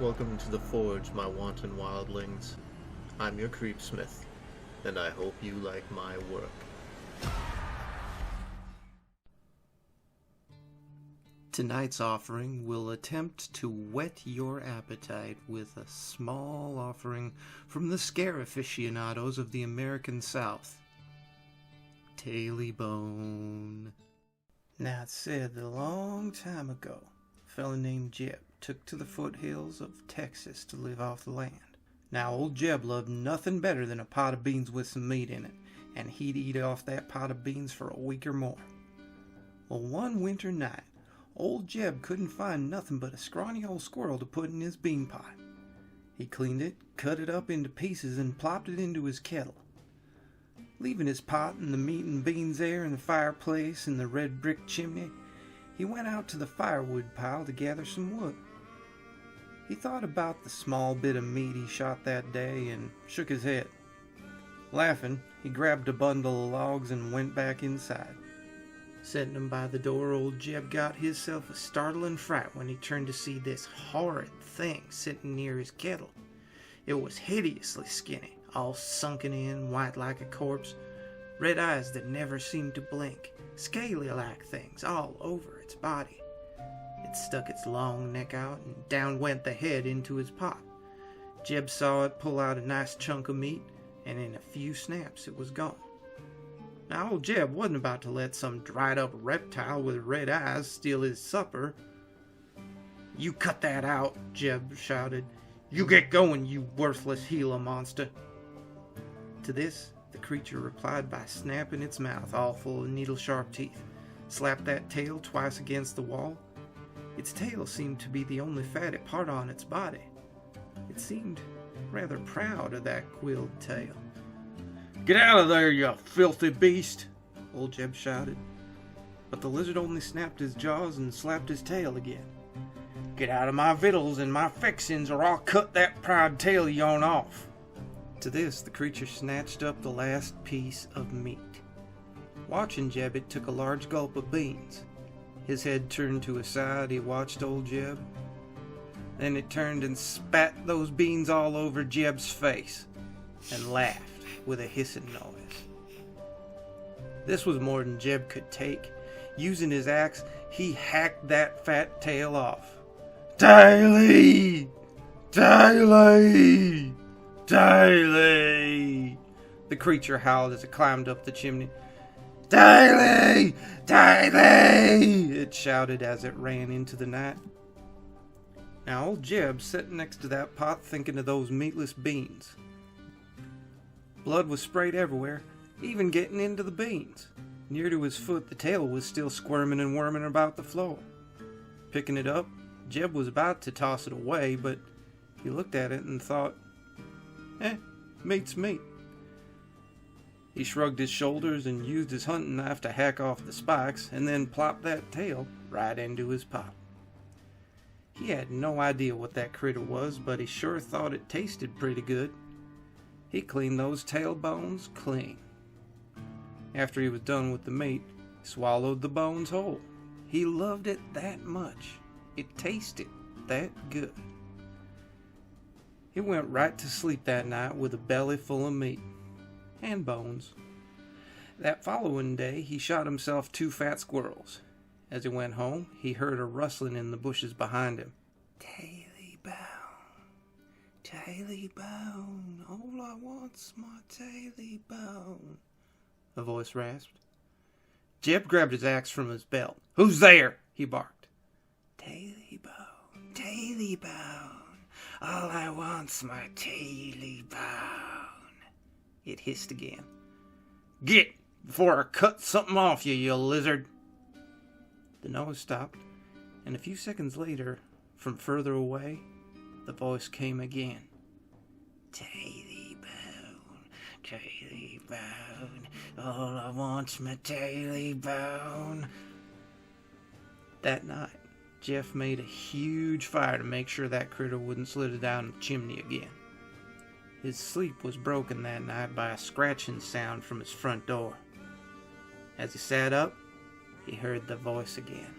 Welcome to the Forge, my wanton wildlings. I'm your creepsmith, and I hope you like my work. Tonight's offering will attempt to whet your appetite with a small offering from the scare aficionados of the American South. Tailey Bone. Now it's said that a long time ago, a fella named Jeb took to the foothills of Texas to live off the land. Now old Jeb loved nothing better than a pot of beans with some meat in it, and he'd eat off that pot of beans for a week or more. Well, one winter night, old Jeb couldn't find nothing but a scrawny old squirrel to put in his bean pot. He cleaned it, cut it up into pieces, and plopped it into his kettle. Leaving his pot and the meat and beans there in the fireplace in the red brick chimney, he went out to the firewood pile to gather some wood. He thought about the small bit of meat he shot that day and shook his head. Laughing, he grabbed a bundle of logs and went back inside. Setting them by the door, old Jeb got himself a startling fright when he turned to see this horrid thing sitting near his kettle. It was hideously skinny, all sunken in, white like a corpse, red eyes that never seemed to blink, scaly-like things all over its body. It stuck its long neck out, and down went the head into his pot. Jeb saw it pull out a nice chunk of meat, and in a few snaps it was gone. Now old Jeb wasn't about to let some dried-up reptile with red eyes steal his supper. "You cut that out," Jeb shouted. "You get going, you worthless Gila monster." To this, the creature replied by snapping its mouth all full of needle-sharp teeth, slapped that tail twice against the wall. Its tail seemed to be the only fatty part on its body. It seemed rather proud of that quilled tail. "Get out of there, you filthy beast!" old Jeb shouted. But the lizard only snapped his jaws and slapped his tail again. "Get out of my victuals and my fixings, or I'll cut that proud tail of yourn off." To this, the creature snatched up the last piece of meat. Watching Jeb, it took a large gulp of beans. His head turned to his side, he watched old Jeb. Then it turned and spat those beans all over Jeb's face, and laughed with a hissing noise. This was more than Jeb could take. Using his axe, he hacked that fat tail off. "Tailey! Tailey! Tailey!" the creature howled as it climbed up the chimney. "Tailey! Tailey!" it shouted as it ran into the night. Now old Jeb sat next to that pot thinking of those meatless beans. Blood was sprayed everywhere, even getting into the beans. Near to his foot, the tail was still squirming and worming about the floor. Picking it up, Jeb was about to toss it away, but he looked at it and thought, meat's meat. He shrugged his shoulders and used his hunting knife to hack off the spikes, and then plopped that tail right into his pot. He had no idea what that critter was, but he sure thought it tasted pretty good. He cleaned those tail bones clean. After he was done with the meat, he swallowed the bones whole. He loved it that much. It tasted that good. He went right to sleep that night with a belly full of meat and bones. That following day, he shot himself 2 fat squirrels. As he went home, he heard a rustling in the bushes behind him. "Tailey Bone, Tailey Bone, all I want's my Tailey Bone," a voice rasped. Jeb grabbed his axe from his belt. "Who's there?" he barked. "Tailey Bone, Tailey Bone, all I want's my Tailey Bone," it hissed again. "Get, before I cut something off you, you lizard." The noise stopped, and a few seconds later, from further away, the voice came again. "Tailey Bone, Tailey Bone, all I want's my Tailey Bone." That night, Jeff made a huge fire to make sure that critter wouldn't slither down the chimney again. His sleep was broken that night by a scratching sound from his front door. As he sat up, he heard the voice again.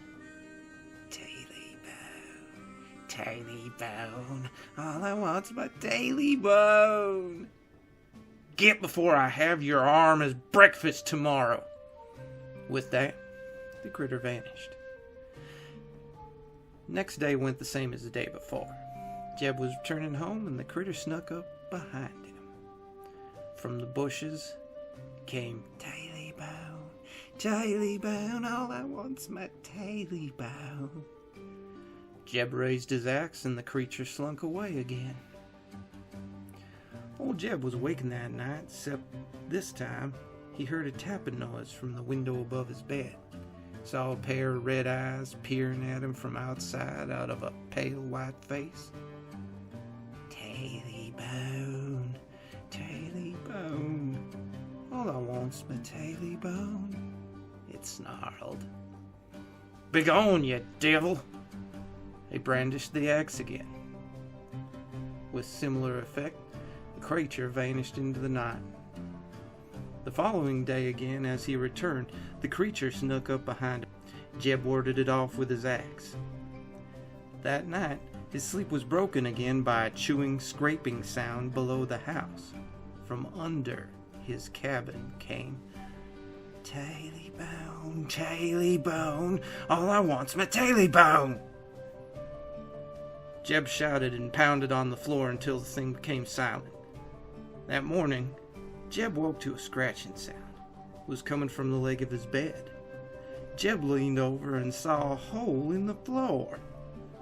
"Tailey Bone, Tailey bone. All I want's my Tailey bone. Get before I have your arm as breakfast tomorrow. With that, the critter vanished. Next day went the same as the day before. Jeb was returning home and the critter snuck up behind him. From the bushes came Tailey bone, Tailey bone, all I want's my Tailey bone. Jeb raised his axe and the creature slunk away again. Old Jeb was waking that night, except this time he heard a tapping noise from the window above his bed. Saw a pair of red eyes peering at him from outside out of a pale white face. Tailey bone, Tailey bone, all I want's my Tailey bone, it snarled. Begone, you devil! He brandished the axe again. With similar effect, the creature vanished into the night. The following day again, as he returned, the creature snuck up behind him. Jeb warded it off with his axe. That night, his sleep was broken again by a chewing, scraping sound below the house. From under his cabin came, Tailey bone, all I want's my Tailey bone. Jeb shouted and pounded on the floor until the thing became silent. That morning, Jeb woke to a scratching sound. It was coming from the leg of his bed. Jeb leaned over and saw a hole in the floor.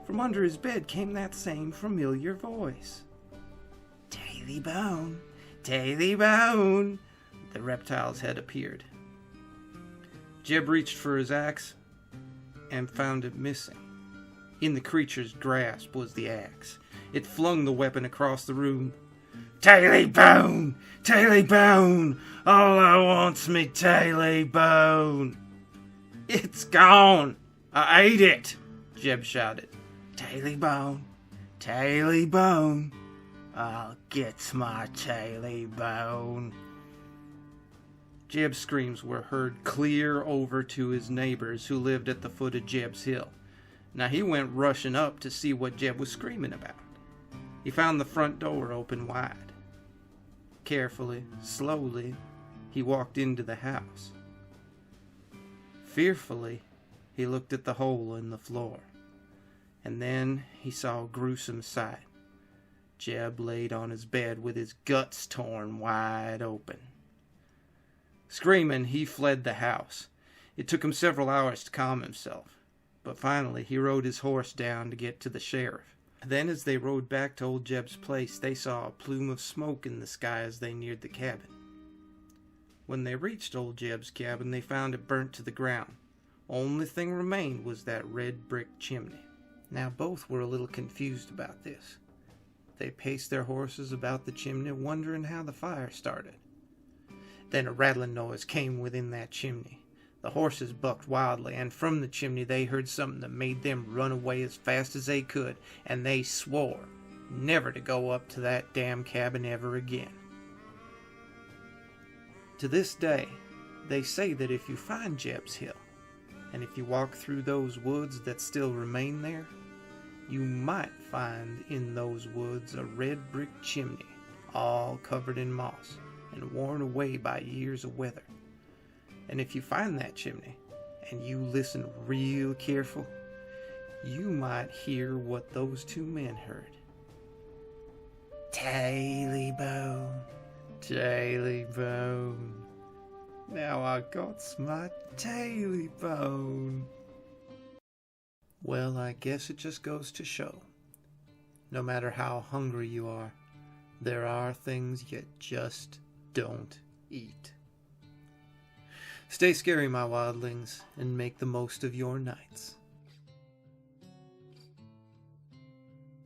From under his bed came that same familiar voice. Tailey bone, Tailey bone. The reptile's head appeared. Jeb reached for his axe and found it missing. In the creature's grasp was the axe. It flung the weapon across the room. Tailey bone, Tailey bone, all I want's me Tailey bone. It's gone. I ate it, Jeb shouted. Tailey bone, I'll get my Tailey bone. Jeb's screams were heard clear over to his neighbors who lived at the foot of Jeb's hill. Now he went rushing up to see what Jeb was screaming about. He found the front door open wide. Carefully, slowly, he walked into the house. Fearfully, he looked at the hole in the floor. And then he saw a gruesome sight. Jeb laid on his bed with his guts torn wide open. Screaming, he fled the house. It took him several hours to calm himself, but finally he rode his horse down to get to the sheriff. Then as they rode back to old Jeb's place, they saw a plume of smoke in the sky as they neared the cabin. When they reached old Jeb's cabin, they found it burnt to the ground. Only thing remained was that red brick chimney. Now both were a little confused about this. They paced their horses about the chimney, wondering how the fire started. Then a rattling noise came within that chimney. The horses bucked wildly, and from the chimney they heard something that made them run away as fast as they could, and they swore never to go up to that damn cabin ever again. To this day, they say that if you find Jeb's Hill, and if you walk through those woods that still remain there, you might find in those woods a red brick chimney, all covered in moss and worn away by years of weather. And if you find that chimney, and you listen real careful, you might hear what those two men heard. Tailey bone, Tailey bone, now I got my Tailey bone. Well, I guess it just goes to show, no matter how hungry you are, there are things you just don't eat. Stay scary, my wildlings, and make the most of your nights.